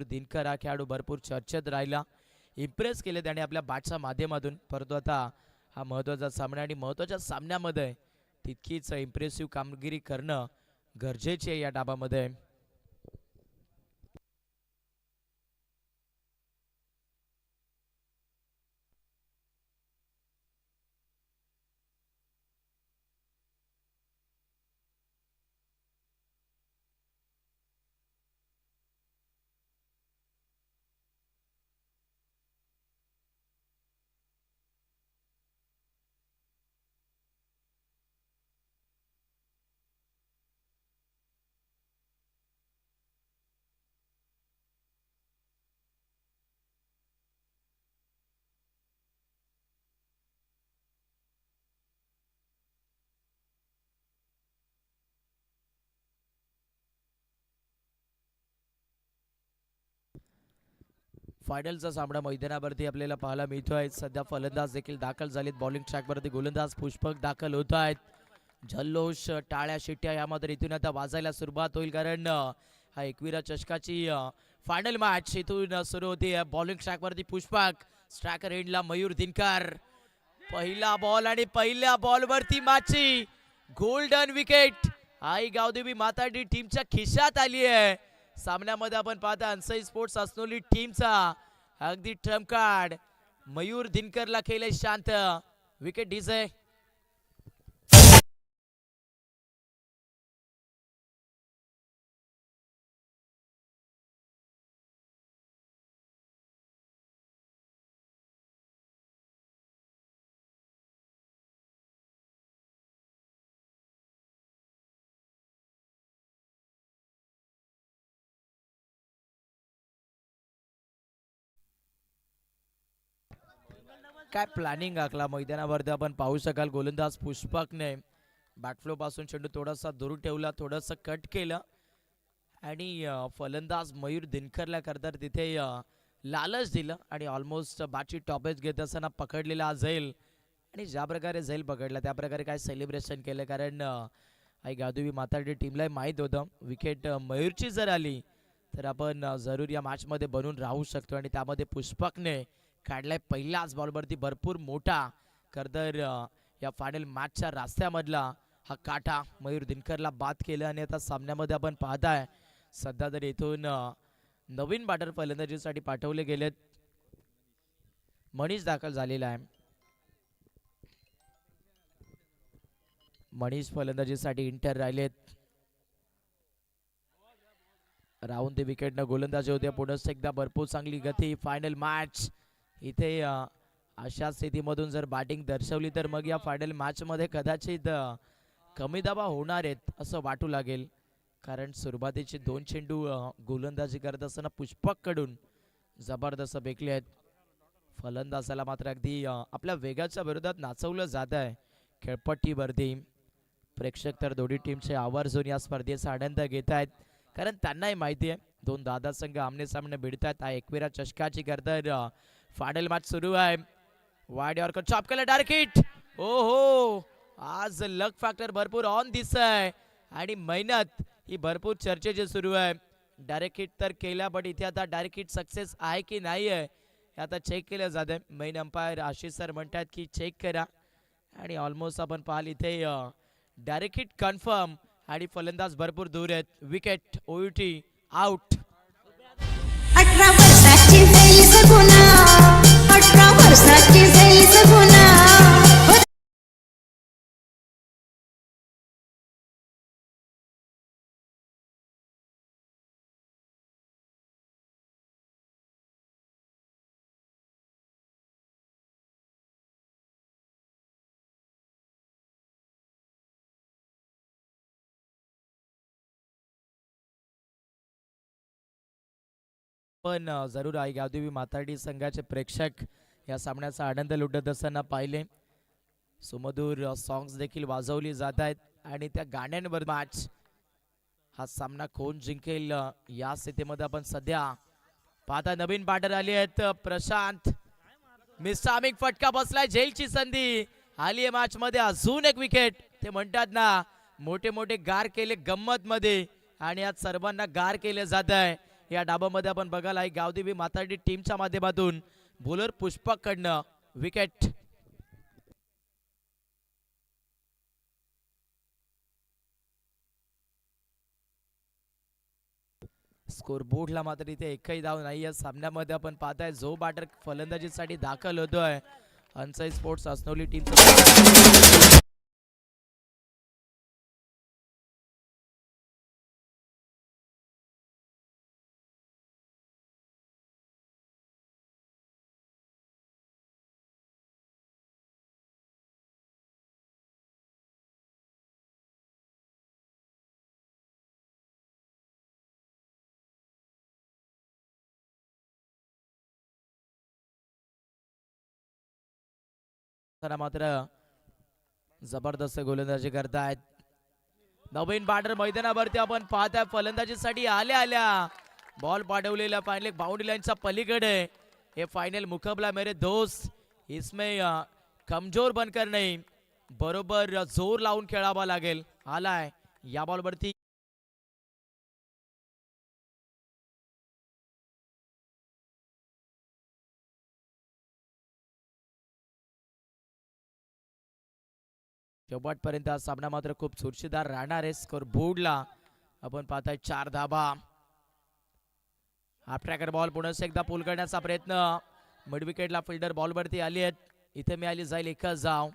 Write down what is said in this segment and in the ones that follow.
दिनकर हा खेळाडू भरपूर चर्चेत राहिला, इम्प्रेस केले त्याने आपल्या बॅटच्या माध्यमातून. परंतु आता हा महत्त्वाचा सामना आणि महत्त्वाच्या सामन्यामध्ये तितकीच इम्प्रेसिव्ह कामगिरी करणं गरजेचे आहे या डाबामध्ये. फायनलचा सामना मैदानावरती आपल्याला पाहायला मिळतोय. सध्या फलंदाज देखील दाखल झालेत बॉलिंग ट्रॅकवरती. गोलंदाज पुष्पक दाखल होत आहेत. जल्लोष, टाळ्या, शिट्ट्या यामध्ये इथून आता वाजायला सुरुवात होईल, कारण हा एकविरा चषकाची फायनल मॅच इथून सुरू होती. बॉलिंग ट्रॅकवरती पुष्पक, स्ट्रायकर एंडला मयूर दिनकर. पहिला बॉल आणि पहिल्या बॉलवरती मॅचची गोल्डन विकेट आई गावदेवी माताडी टीमच्या खिशात आली आहे. सामन्यामध्ये आपण पाहता अन्साई स्पोर्ट्स असनोली टीमचा अगदी ट्रम्प कार्ड मयूर दिनकरला केले शांत. Wicket DJ. काय प्लॅनिंग आखला मैदानावरती आपण पाहू शकाल. गोलंदाज पुष्पकने बॅटफ्लो पासून चेंडू थोडासा दूर ठेवला, थोडंसं कट केलं आणि फलंदाज मयूर दिनकरला करतात तिथे लालच दिलं आणि ऑलमोस्ट बॅटची टॉपेज घेत असताना पकडलेला झैल. आणि ज्या प्रकारे झैल पकडला त्या प्रकारे काय सेलिब्रेशन केलं, कारण आई गावदेवी माताडी टीमला माहीत होतं विकेट मयूरची जर आली तर आपण जरूर या मॅचमध्ये बनून राहू शकतो. आणि त्यामध्ये पुष्पकने काढलाय पहिल्याच बॉलवरती भरपूर मोठा. खरंतर या फायनल मॅचच्या रस्त्यामधला हा काटा मयूर दिनकरला बाद केलं. आणि आता सामन्यामध्ये आपण पाहताय सध्या तर इथून नवीन बॅटर फलंदाजीसाठी पाठवले गेलेत. मनीष दाखल झालेला आहे. मनीष फलंदाजीसाठी इंटर राहिलेत. राहून ते विकेटनं गोलंदाजी होते. पुन्हा एकदा भरपूर चांगली गती. फायनल मॅच इथे अशा स्थितीमधून जर बॅटिंग दर्शवली तर मग या फायनल मॅचमध्ये कदाचित कमी दाबा होणार आहेत असं वाटू लागेल, कारण सुरुवातीचे 2 चेंडू गोलंदाजी करत असताना पुष्पककडून जबरदस्त बेकले आहेत. फलंदाजाला मात्र अगदी आपल्या वेगाच्या विरोधात नाचवलं जात आहे खेळपट्टीवरती. प्रेक्षक तर दोन्ही टीमचे आवर्जून या स्पर्धेचा आनंद घेत आहेत, कारण त्यांनाही माहिती आहे 2 दादा संघ आमने सामने भिडत आहेत. हा एकविरा चषकाची करतर फायनल मॅच सुरू आहे. वाईड यॉर्कर चॉप केलं, डायरेक्ट हिट. हो आज लक फॅक्टर भरपूर ऑन दिसतंय आणि मेहनत ही भरपूर चर्चेची सुरू आहे. डायरेक्ट हिट तर केला, बट इथे आता डायरेक्ट हिट सक्सेस आहे की नाही आहे हे आता चेक केलं जातं. मेन अंपायर आशिष सर म्हणतात की चेक करा आणि ऑलमोस्ट आपण पाहाल इथे डायरेक्ट हिट कन्फर्म आणि फलंदाज भरपूर दूर आहेत. Wicket OUT out. 18 वर्षाची झैल सगुना, 18 वर्षाची झैल सगुना. पण जरूर आई गावदेवी माताडी संघाचे प्रेक्षक या सामन्याचा आनंद लुटत असताना पाहिले. सुमधूर सॉंग्स देखील वाजवली जात आहेत आणि त्या गाण्यांवर मॅच हा सामना कोण जिंकेल या स्थितीमध्ये आपण सध्या पाहता. नवीन बॅटर आले आहेत प्रशांत. मिस्टामिक फटका बसलाय. झेलची संधी आली आहे मॅच मध्ये. अजून एक विकेट. ते म्हणतात ना मोठे मोठे गार केले गंमत मध्ये आणि आज सर्वांना गार केले जात आहे. या डाबामध्ये आपण बघायला आहे गावदेवी माताडी टीमच्या माध्यमातून बॉलर पुष्पक कडनं विकेट. स्कोर बोर्डला मात्र इथे एकही धाव नाही या सामन्यामध्ये. आपण पाहताय जो बॅटर फलंदाजीसाठी दाखल होतोय अंसाई स्पोर्ट्स असनोली टीमचा मात्र जबरदस्त गोलंदाजी करतायत. नवीन बॅटर मैदानावरती आपण पाहताय फलंदाजीसाठी आल्या बॉल पाठवलेला फायनल बाउंड्री लाईनच्या पलीकडे. हे फाइनल मुकाबला मेरे दोस्त इसमें कमजोर बनकर नाही बरोबर जोर लावून खेळावा लागेल. आलाय या बॉलवरती शेवटपर्यंत हा सामना मात्र खूप चुरशीदार राहणार आहे. स्कोर बोर्डला आपण पाहताय 4 धाबा. हाफ ट्रॅकर बॉल पुन्हा एकदा पूल करण्याचा प्रयत्न मिड विकेटला फिल्डर बॉलवरती आली आहेत. इथे मिळाली जाईल एकच धाव.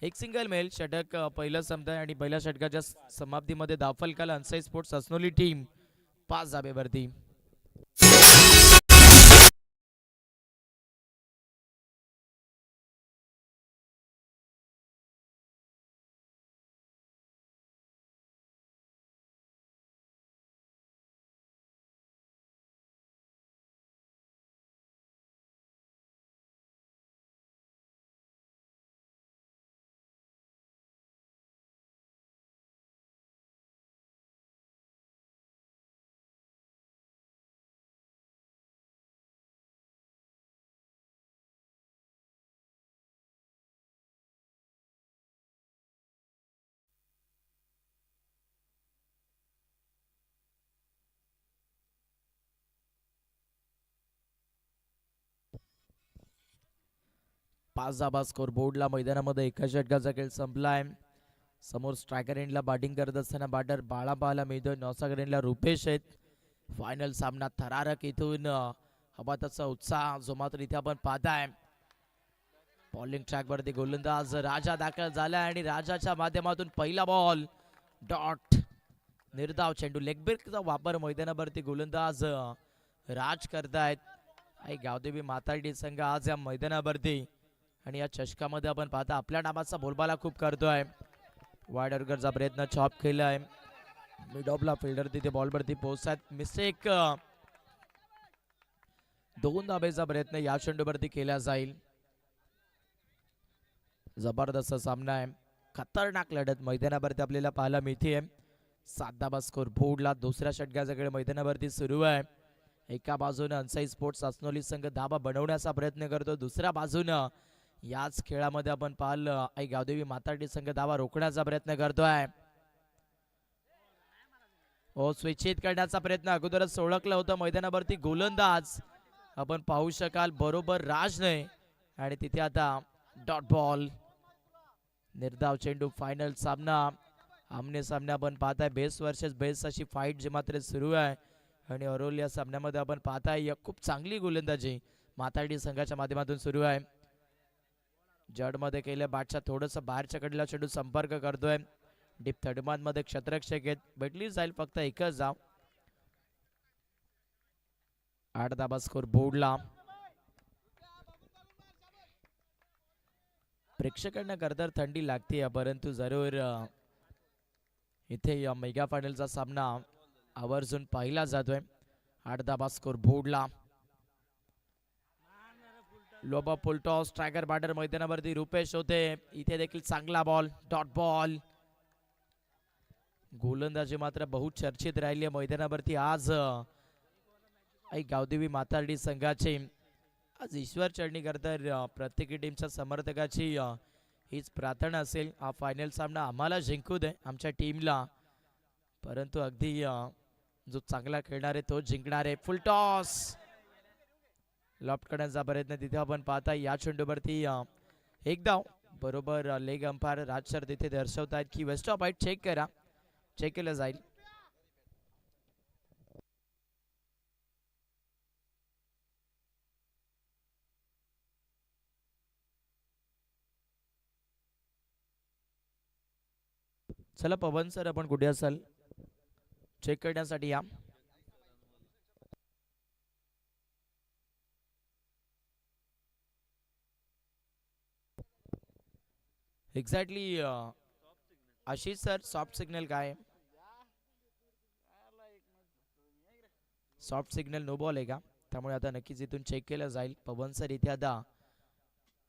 एक सिंगल मेल षटक पहिलं संपतंय आणि पहिल्या षटकाच्या समाप्तीमध्ये धावफलकाला अंसाई स्पोर्ट्स असनोली टीम 5 धाब्यावरती. पाच धाबा स्कोर बोर्डला. मैदानामध्ये एका षटकाचा खेळ संपलाय. समोर स्ट्रायकर एंडला बॅटिंग करत असताना बॅटर बाळा पाहायला मिळतोय. नौसागर एंडला रुपेश आहेत. फायनल सामना थरारक इथून हवा तसा उत्साह जो मात्र इथे आपण पाहताय. बॉलिंग ट्रॅकवरती गोलंदाज राजा दाखल झाला आणि राजाच्या माध्यमातून पहिला बॉल डॉट. निर्धाव चेंडू लेग ब्रेकचा वापर मैदानावरती गोलंदाज राज करतायत. गावदेवी माताडी संघ आज या मैदानावरती आणि या चषकामध्ये आपण पाहता आपल्या नावाचा बोलबाला खूप करतोय. वाईड ऑर्गरचा प्रयत्न चॉप केलाय. मिड ऑफला फिल्डर तिथे बॉलवरती पोहोचतात. मिस्टेक 2 धाब्याचा प्रयत्न या चेंडूवरती केला जाईल. जबरदस्त सामना आहे. खतरनाक लढत मैदानावरती आपल्याला पाहायला मिळते. 7 धाबा स्कोर बोर्डला. दुसऱ्या षटकाचा खेळ मैदानावरती सुरू आहे. एका बाजूने अंसाई स्पोर्ट्स असनोली संघ धाबा बनवण्याचा प्रयत्न करतो. दुसऱ्या बाजूने याच खेळामध्ये आपण पाहिलं गावदेवी माताडी संघ धावा रोखण्याचा प्रयत्न करतोय. स्विचित करण्याचा प्रयत्न अगोदरच ओळखलं होतं मैदानावरती गोलंदाज आपण पाहू शकाल बरोबर राजने आणि तिथे आता डॉट बॉल. निर्धाव चेंडू. फायनल सामना आमने सामने आपण पाहताय. बेस्ट वर्सेस बेस्ट अशी फाईट जी मात्र सुरू आहे आणि अरोल या सामन्यामध्ये आपण पाहताय खूप चांगली गोलंदाजी माताडी संघाच्या माध्यमातून सुरू आहे. जडमध्ये केल्या बॅटच्या थोडंसं बाहेरच्या कडला चेंडू संपर्क करतोय. डीप थर्डमॅन मध्ये क्षेत्ररक्षक आहेत. भेटली जाईल फक्त एकच धाव. 8 धाबा स्कोर बोर्डला. प्रेक्षकांना करतर थंडी लागते परंतु जरूर इथे मेगा फायनलचा सामना आवर्जून पाहिला जातोय. 8 धाबा स्कोर बोर्डला. लोबा फुलटॉस स्ट्रायकर बॅटर मैदानावरती रुपेश होते. इथे देखील चांगला बॉल डॉट बॉल. गोलंदाजी मात्र बहुत चर्चित राहिली आहे मैदानावरती आज. गावदेवी माताडी संघाचे आज ईश्वर चढणी करता प्रत्येक टीमच्या समर्थकाची हीच प्रार्थना असेल हा फायनल सामना आम्हाला जिंकू दे आमच्या टीमला. परंतु अगदी जो चांगला खेळणार आहे तो जिंकणार आहे. फुल टॉस लॉफ्ट करण्याचा प्रयत्न तिथे आपण पाहता. या चेंडूवरती एक धाव. बरोबर लेग अंपायर राज सर तिथे दर्शवतात की वेस्ट ऑफ हाईट चेक करा. चेक केलं जाईल. चला पवन सर आपण कुठे असाल चेक करण्यासाठी या. Exactly Ashish sir soft signal काय? सॉफ्ट सिग्नल नो बॉल आहे का? त्यामुळे आता नक्कीच इथून चेक केलं जाईल. पवन सर इथे आता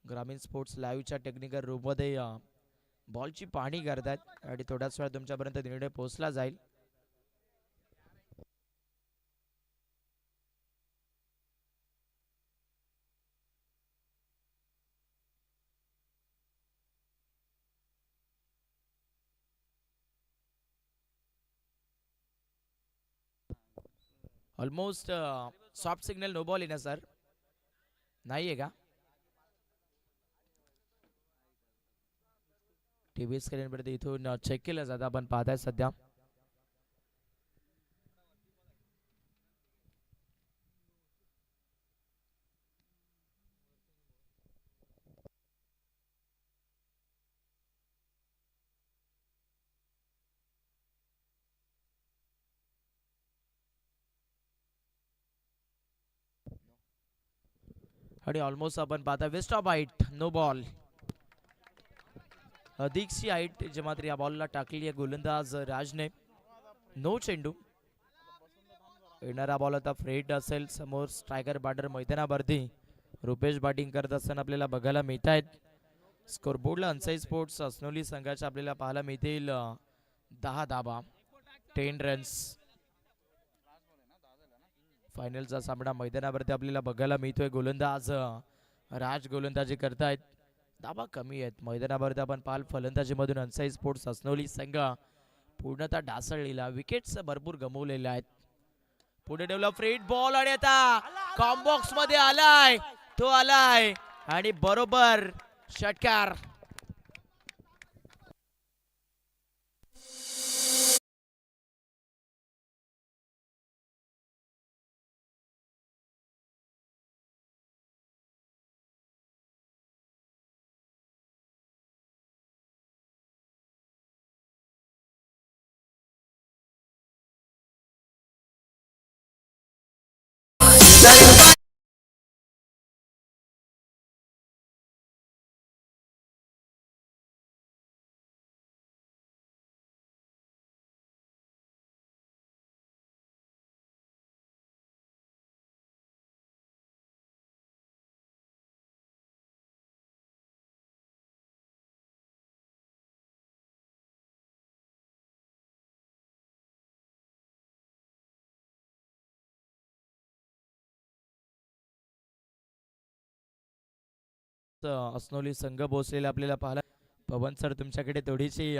ग्रामीण स्पोर्ट्स लाईव्हच्या टेक्निकल रूममध्ये बॉलची पाहणी करतात आणि थोड्याच वेळा तुमच्यापर्यंत निर्णय पोहोचला जाईल. Almost soft signal no ball आहे ना सर? नाही आहे का? टीव्ही स्क्रीनवरती इथून चेक केलं जातं आपण पाहताय सध्या. आणि ऑलमोस्ट आपण पाहता waist of height no ball. अधिकची हाईट जे मात्र या बॉलला टाकली आहे गोलंदाज राजने. नो चेंडू. येणारा बॉल आता फ्रेट असेल. समोर स्ट्रायकर बॅटर मैदानावरती रुपेश बॅटिंग करत असताना आपल्याला बघायला मिळत आहेत. स्कोरबोर्डला अन्साई स्पोर्ट्स असनोली संघाच्या आपल्याला पाहायला मिळतील 10 धाबा 10 रन्स. फायनलचा सामना मैदानावरती आपल्याला बघायला मिळतोय. गोलंदाज राज गोलंदाजी करतायत. धाबा कमी आहेत मैदानावरती आपण पाहाल. फलंदाजीमधून अन्साई स्पोर्ट्स असनोली संघ पूर्णतः ढासळलेला. विकेट्स भरपूर गमवलेल्या आहेत. पुढे डेव्हलप फ्रीट बॉल आणि आता कॉम्बॉक्स मध्ये आलाय तो आलाय आणि बरोबर षटकार. असनोली संघ पोहोचलेला आपल्याला पाहायला. पवन सर तुमच्याकडे थोडीशी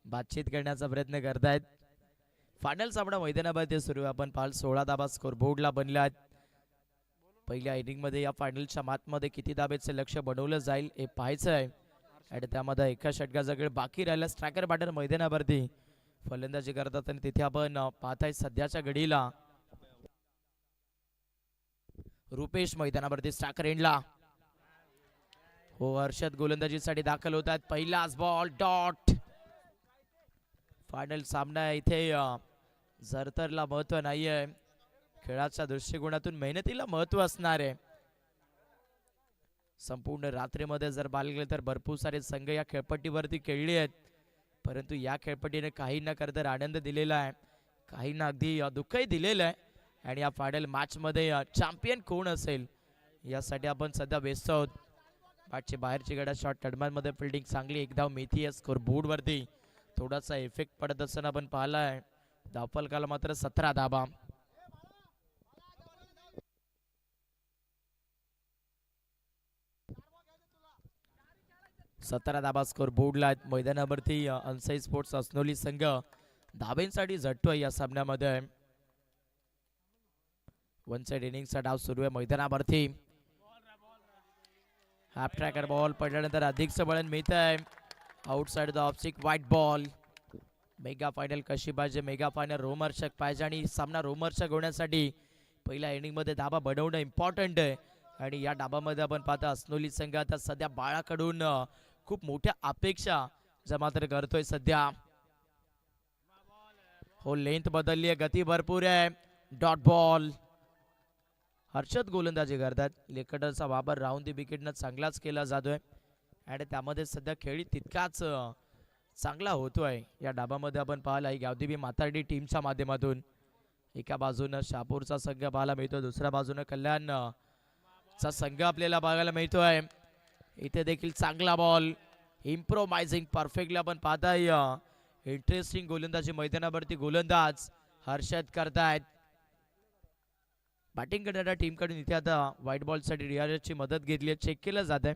बातचीत करण्याचा प्रयत्न करतायत. फायनल सामना मैदानामध्ये सुरू आहे. आपण पाहाल 16 धाबा स्कोर बोर्डला बनल्यात. पहिल्या इनिंग मध्ये या फायनलच्या मातमध्ये किती धाब्याचे लक्ष बनवलं जाईल हे पाहायचं आहे. आणि त्यामध्ये एका षटकाचा खेळ बाकी राहिला. स्ट्रायकर बॅटर मैदानावरती फलंदाजी करतात आणि तिथे आपण पाहताय सध्याच्या घडीला रुपेश मैदानावरती स्ट्रायकर एंडला. हो हर्षद गोलंदाजीसाठी दाखल होतात. पहिलाच बॉल डॉट. फायनल सामना इथे जरतरला महत्व नाहीये. खेळाच्या दृष्टिकोनातून मेहनतीला महत्व असणार आहे. संपूर्ण रात्रीमध्ये जर पाहिलं तर भरपूर सारे संघ या खेळपट्टीवरती खेळले आहेत. परंतु या खेळपट्टीने काही न करता आनंद दिलेला आहे. काही ना अगदी दुःखही दिलेलं आहे. आणि या फायनल मॅच मध्ये चॅम्पियन कोण असेल यासाठी आपण सध्या व्यस्त आहोत. बॅटची बाहेरची गडा शॉट टर्मांमध्ये फिल्डिंग चांगली. एक धाव मिळती आहे. स्कोर बोर्ड वरती थोडासा इफेक्ट पडत असताना आपण पाहिलाय. धावफलकाला मात्र 17 धाबा. स्कोर बोर्डला मैदानावरती अन्साई स्पोर्ट्स असनोली संघ धाब्यांसाठी झटतोय या सामन्यामध्ये. वन साइड इनिंगचा डाव सुरू आहे मैदानावरती. हाफ ट्रॅकर बॉल पडल्यानंतर अधिकचं बळण मिळत आहे. Outside the of stick white ball. Mega final कशी पाहिजे, मेगा फायनल रोमहर्षक पाहिजे आणि सामना रोमहर्षक होण्यासाठी पहिल्या इनिंगमध्ये धाबा बनवणं इम्पॉर्टंट आहे. आणि या डाबामध्ये आपण पाहता अस्नोली संघ आता सध्या बाळाकडून खूप मोठ्या अपेक्षा जमा तर करतोय सध्या. हो लेंथ बदलली आहे, गती भरपूर आहे. Dot ball. हर्षद गोलंदाजी करतात. लेकटरचा वापर राऊंड दी विकेटनं चांगलाच केला जातोय आणि त्यामध्ये सध्या खेळी तितकाच चांगला होतोय. या डाबामध्ये आपण पाहिला ही गावदेवी मातार्डी टीमच्या माध्यमातून एका बाजूनं शहापूरचा संघ पाहायला मिळतो, दुसऱ्या बाजूनं कल्याण चा संघ आपल्याला बघायला मिळतोय. इथे देखील चांगला बॉल इम्प्रोमाइजिंग परफेक्टली आपण पाहताय. इंटरेस्टिंग गोलंदाजी मैदानावरती गोलंदाज हर्षद करतायत. बॅटिंग करणाऱ्या टीमकडून इथे आता व्हाईट बॉलसाठी डीआरएसची मदत घेतली आहे, चेक केलं जात आहे.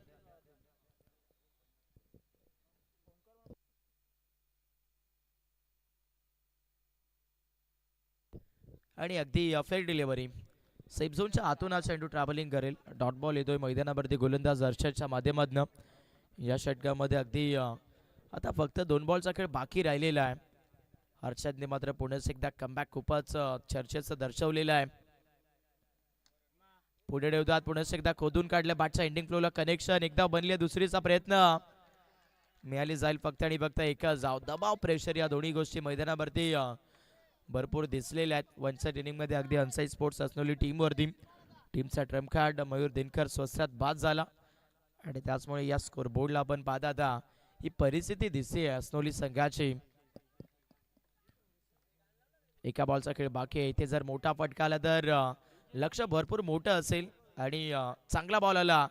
आणि अगदी फेअर डिलिव्हरी. सेफ झोनच्या आतून हा चेंडू ट्रॅव्हलिंग करेल. डॉट बॉल येतोय मैदानावरती गोलंदाज हर्षदच्या माध्यमातून. या षटकामध्ये अगदी आता फक्त 2 बॉलचा खेळ बाकी राहिलेला आहे. हर्षदने मात्र पुन्हा एकदा कमबॅक खूपच चर्चेचं दर्शवलेलं आहे. पुढे ठेवतात, पुन्हा एकदा खोदून काढलं बॅटच्या एंडिंग फ्लोला कनेक्शन. एकदा बनले, दुसरीचा प्रयत्न मिळाली जाईल फक्त आणि फक्त एकच धाव. दबाव प्रेशर या दोन्ही गोष्टी मैदानावरती भरपूर दिसलेल्या आहेत. वन साइड इनिंग मध्ये अगदी अनसाई स्पोर्ट्स अस्नोली टीमवरती टीमचा ट्रम्प कार्ड मयूर दिनकर स्वस्तात बाद झाला आणि त्याचमुळे या स्कोर बोर्डला आपण पाहता आता ही परिस्थिती दिसते अस्नोली संघाची. एका बॉलचा खेळ बाकी आहे. इथे जर मोठा फटका आला तर लक्ष भरपूर मोठं असेल आणि चांगला बॉल आला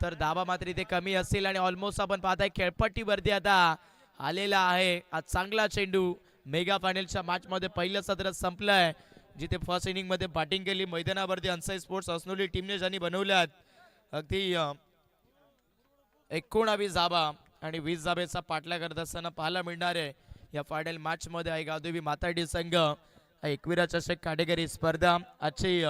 तर धाबा मात्र इथे कमी असेल आणि ऑलमोस्ट आपण पाहताय खेळपट्टीवरती आता आलेला आहे. आज चांगला चेंडू. मेगा फायनलच्या मॅच मध्ये पहिलं सत्र संपलंय जिथे फर्स्ट इनिंग मध्ये बॅटिंग केली मैदानावरती अनसाई स्पोर्ट्स अस्नोली टीमने ज्यांनी बनवल्यात अगदी 19 धाबा आणि 20 धाब्याचा पाठला करत असताना पाहायला मिळणार आहे या फायनल मॅच मध्ये. आहे गावदेवी मातार्डी संघ 21 चषक कॅटेगरी स्पर्धा आजची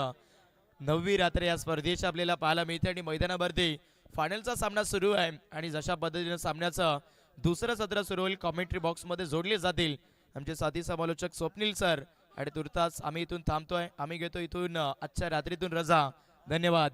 9वी रात्र या स्पर्धेची आपल्याला पाहायला मिळते आणि मैदानावरती फायनलचा सामना सुरू आहे आणि जशा पद्धतीने सामन्याचं दुसरं सत्र सुरू होईल कॉमेंट्री बॉक्स मध्ये जोडले जातील आमचे साथी समालोचक स्वप्नील सर. आणि तुर्तास आम्ही इथून थांबतोय. आम्ही घेतो इथून आजच्या रात्रीतून रजा. धन्यवाद.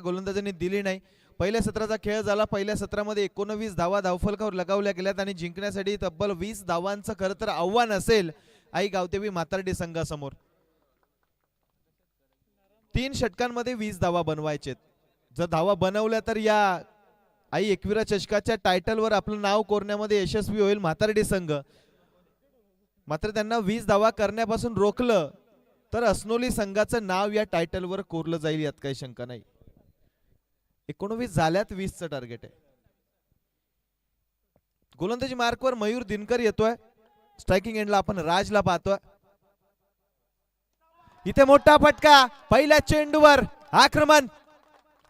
गोलंदाजांनी दिली नाही. पहिल्या सत्राचा खेळ झाला. पहिल्या सत्रामध्ये 19 धावा धावफलकावर लगावल्या गेल्यात आणि जिंकण्यासाठी तब्बल 20 धावांचं खरं तर आव्हान असेल आई गावदेवी मातार्डी संघासमोर. 3 षटकांमध्ये 20 धावा बनवायचेत. जर धावा बनवल्या तर या आई 21 चषकाच्या टायटलवर आपलं नाव कोरण्यामध्ये यशस्वी होईल मातार्डी संघ. मात्र त्यांना 20 धावा करण्यापासून रोखलं तर अस्नोली संघाचं नाव या टायटलवर कोरलं जाईल यात काही शंका नाही. 19 झाल्यात 20चं टार्गेट आहे. गोलंदाजी मार्कवर मयूर दिनकर येतोय. स्ट्रायकिंग एंडला आपण राजला पाहतोय. इथे मोठा फटका पहिल्या चेंडूवर आक्रमण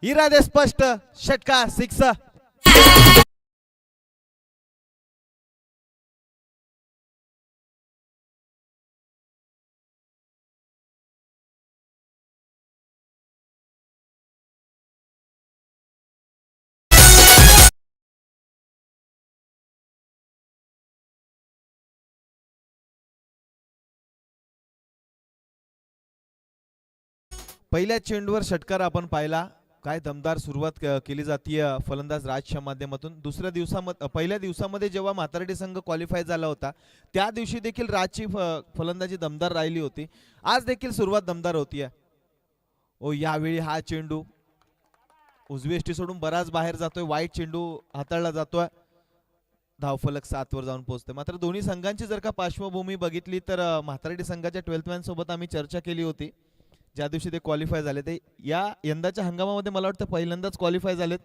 इरादे स्पष्ट षटका 6. पहिल्या चेंडूवर षटकार आपण पाहिला. काय दमदार सुरुवात केली जातीय फलंदाज राजच्या माध्यमातून. पहिल्या दिवसामध्ये जेव्हा म्हातारडी संघ क्वालिफाय झाला होता त्या दिवशी देखील राजची फलंदाजी दमदार राहिली होती. आज देखील सुरुवात दमदार होतीये. ओ यावेळी हा चेंडू उजवी एष्टी सोडून बराच बाहेर जातोय. वाईट चेंडू हाताळला जातोय. धावफलक 7 वर जाऊन पोहोचते. मात्र दोन्ही संघांची जर का पार्श्वभूमी बघितली तर म्हातारडी संघाच्या 12th मॅन सोबत आम्ही चर्चा केली होती ज्या दिवशी ते क्वालिफाय झाले. ते यंदाच्या हंगामामध्ये मला वाटतं पहिल्यांदाच क्वालिफाय झालेत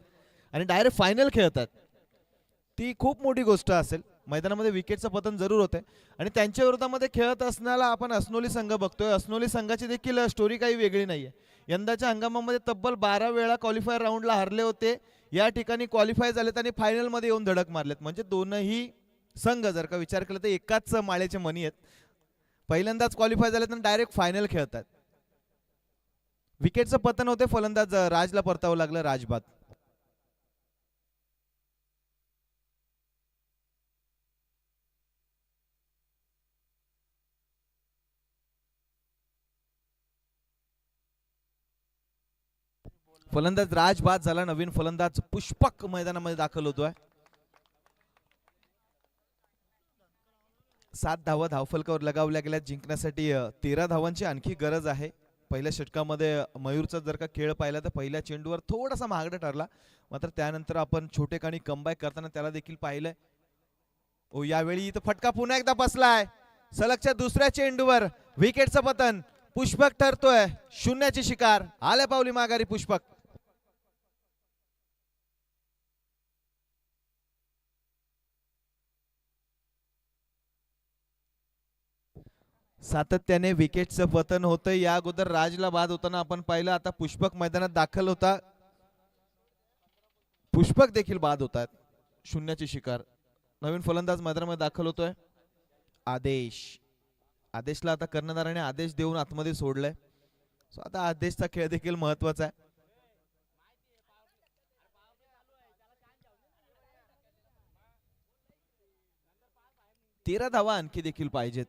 आणि डायरेक्ट फायनल खेळतात. ती खूप मोठी गोष्ट असेल. मैदानामध्ये विकेटचं पतन जरूर होते आणि त्यांच्या विरोधामध्ये खेळत असण्याला आपण अस्नोली संघ बघतोय. अस्नोली संघाची देखील स्टोरी काही वेगळी नाहीये. यंदाच्या हंगामामध्ये तब्बल 12 वेळा क्वालिफायर राऊंडला हरले होते. या ठिकाणी क्वालिफाय झालेत आणि फायनल मध्ये येऊन धडक मारलेत. म्हणजे दोनही संघ जर का विचार केला तर एकाच माळेचे मणी आहेत. पहिल्यांदाच क्वालिफाय झालेत आणि डायरेक्ट फायनल खेळतात. विकेटचं पतन होते. फलंदाज राजला परतावं लागलं. राजबाद. फलंदाज राज बाद झाला. नवीन फलंदाज पुष्पक मैदानामध्ये दाखल होतोय. 7 धावा धावफलकावर लगावल्या गेल्या. जिंकण्यासाठी 13 धावांची आणखी गरज आहे. पहिल्या षटकामध्ये मयूरचा जर का खेळ पाहिला तर पहिल्या चेंडूवर थोडासा महागडा ठरला. मात्र त्यानंतर आपण छोटेखानी कमबॅक करताना त्याला देखील पाहिलंय. ओ यावेळी इथं फटका पुन्हा एकदा बसलाय. सलगच्या दुसऱ्या चेंडूवर विकेटचं पतन. पुष्पक ठरतोय 0ची शिकार. आल्या पावली माघारी पुष्पक. सातत्याने विकेटचं पतन होतं. या अगोदर राजला बाद होताना आपण पाहिलं. आता पुष्पक मैदानात दाखल होता. पुष्पक देखील बाद होतात. 0ची शिकार. नवीन फलंदाज मैदानामध्ये दाखल होतोय. आदेशला आता कर्णधाराने आदेश देऊन आतमध्ये सोडलंय. सो आता आदेशचा खेळ देखील महत्वाचा आहे. तेरा धावा आणखी देखील पाहिजेत.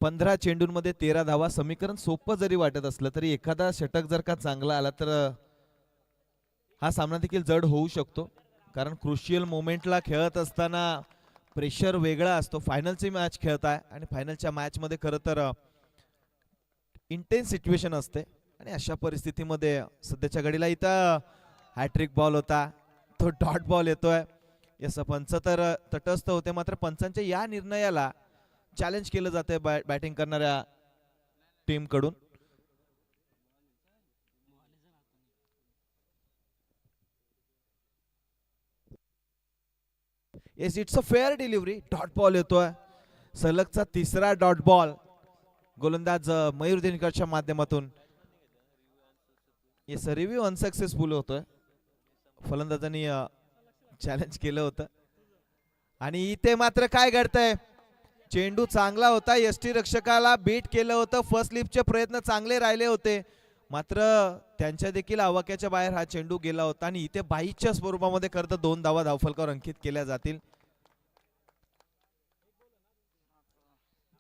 15 चेंडूंमध्ये 13 धावा. समीकरण सोपं जरी वाटत असलं तरी एखादा षटक जर का चांगला आला तर हा सामना देखील जड होऊ शकतो. कारण क्रुशियल मोमेंटला खेळत असताना प्रेशर वेगळा असतो. फायनलची मॅच खेळताय आणि फायनलच्या मॅच मध्ये खरं तर इंटेन्स सिच्युएशन असते आणि अशा परिस्थितीमध्ये सध्याच्या घडीला इथं हॅट्रिक बॉल होता. तो डॉट बॉल येतोय. यस पंच तर तटस्थ होते. मात्र पंचांच्या या निर्णयाला चॅलेंज केलं जाते बॅटिंग करणाऱ्या टीम कडून. Yes it's a fair delivery. Dot ball येतोय. सलगचा 3रा डॉट बॉल गोलंदाज मयूर दिनकरच्या माध्यमातून. येस रिव्ह्यू अनसक्सेसफुल होतोय. फलंदाजांनी चॅलेंज केलं होतं आणि इथे मात्र काय घडतंय. चेंडू चांगला होता. यष्टी रक्षकाला बीट केलं होतं. फर्स्ट लिफ्टचे प्रयत्न चांगले राहिले होते. मात्र त्यांच्या देखील आवाक्याच्या बाहेर हा चेंडू गेला होता आणि इथे बाईच्या स्वरूपामध्ये खरं तर 2 धावा धावफलकावर अंकित केल्या जातील.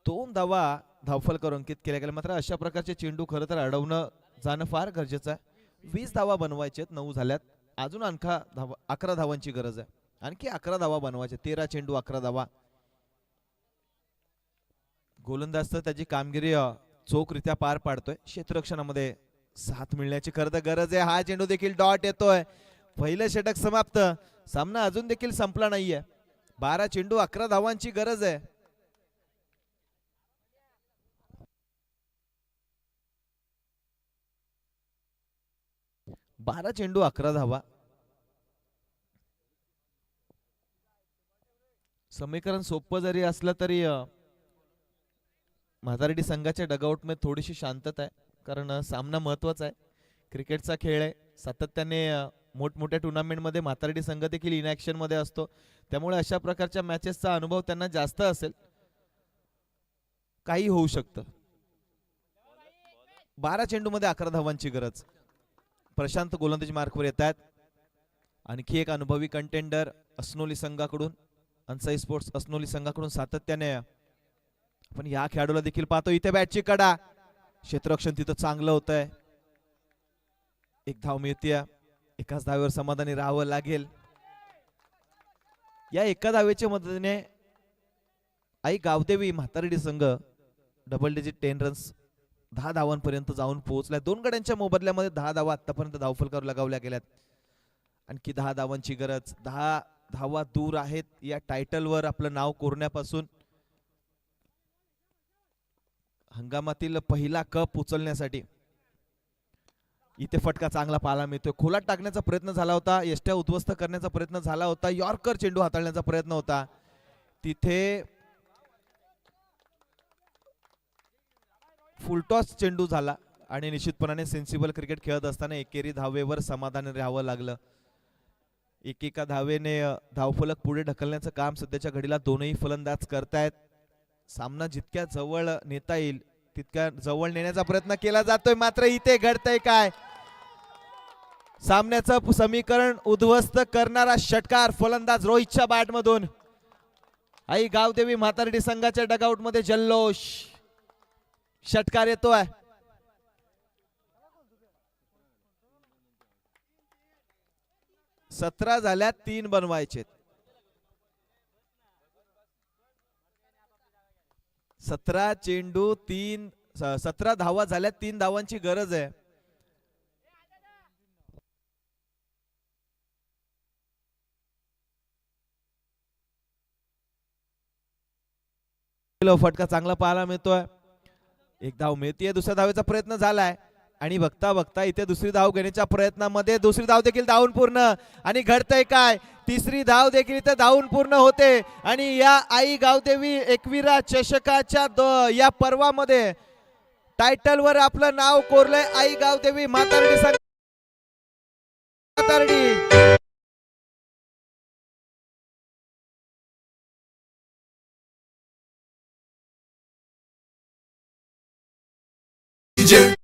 2 धावा धावफलकावर अंकित केल्या गेल्या. मात्र अशा प्रकारचे चेंडू खरं तर अडवणं जाणं फार गरजेचं आहे. 20 धावा बनवायचे. 9 झाल्यात. अजून 11 धावांची गरज आहे. आणखी 11 धावा बनवायचे. 13 चेंडू 11 धावा. गोलंदाज तर त्याची कामगिरी चोखरित्या पार पाडतोय. क्षेत्ररक्षणामध्ये साथ मिळण्याची खरं तर गरज आहे. हा चेंडू देखील डॉट येतोय. पहिलं षटक समाप्त. सामना अजून देखील संपला नाहीये. 12 चेंडू 11 धावांची गरज आहे. बारा चेंडू 11 धावा. समीकरण सोपं जरी असलं तरी म्हातारडी संघाच्या डगआउट मध्ये थोडीशी शांतता आहे. कारण सामना महत्वाचा आहे. क्रिकेटचा खेळ आहे. सातत्याने मोठमोठ्या टुर्नामेंट मध्ये म्हातारडी संघ देखील इनॅक्शन मध्ये असतो. त्यामुळे अशा प्रकारच्या मॅचेसचा अनुभव त्यांना जास्त असेल. काही होऊ शकतं. 12 चेंडू मध्ये 11 धावांची गरज. प्रशांत गोलंदाजी मार्कवर येत आहेत. आणखी एक अनुभवी कंटेंडर अस्नोली संघाकडून. अन्साई स्पोर्ट्स अस्नोली संघाकडून सातत्याने आपण या खेळाडूला देखील पाहतो. इथे बॅटची कडा. क्षेत्ररक्षण तिथं चांगलं होत आहे. एक धाव मिळते. एकाच धावेवर समाधानी राहावं लागेल. या एका धावेच्या मदतीने आई गावदेवी म्हातारडी संघ डबल डिजिट 10 रन्स 10 धावांपर्यंत जाऊन पोहोचलाय. दोन गड्यांच्या मोबदल्यामध्ये 10 धावा आतापर्यंत धावफलकावर लगावल्या गेल्यात. आणखी 10 धावांची गरज. 10 धावा दूर आहेत या टायटलवर आपलं नाव कोरण्यापासून. हंगामातील पहिला कप उचलण्यासाठी इथे फटका चांगला पाहायला मिळतोय. खोलात टाकण्याचा प्रयत्न झाला होता. यष्ट्या उद्ध्वस्त करण्याचा प्रयत्न झाला होता. यॉर्कर चेंडू हाताळण्याचा प्रयत्न होता. तिथे फुलटॉस चेंडू झाला आणि निश्चितपणाने सेन्सिबल क्रिकेट खेळत असताना एकेरी धावेवर समाधानी राहावं लागलं. एकेका धावेने धावफलक पुढे ढकलण्याचं काम सध्याच्या घडीला दोनही फलंदाज करतायत. सामना जितक्या जवळ नेता येईल तितक्या जवळ नेण्याचा प्रयत्न केला जातोय. मात्र इथे घडतंय काय? सामन्याचं समीकरण उद्ध्वस्त करणारा षटकार फलंदाज रोहितच्या बॅट मधून. आई गावदेवी म्हातारडी संघाच्या डगआउट मध्ये जल्लोष. षटकार येतोय. सतरा झाल्या 3 बनवायचे. 17 चेंडू 3 17 धावा झाल्या. 3 धावांची गरज आहे. फटका चांगला पाहायला मिळतोय. एक धाव मिळतीये. दुसऱ्या धावेचा प्रयत्न झालाय आणि बघता बघता इथे दुसरी धाव घेण्याच्या प्रयत्नामध्ये दुसरी धाव देखील धावून पूर्ण. आणि घडतंय काय? तिसरी धाव देखील इथे धावून पूर्ण होते. आणि या आई गावदेवी एकविरा चषकाच्या या पर्वामध्ये टायटलवर आपलं नाव कोरलंय आई गावदेवी म्हातारडी संघ. DJ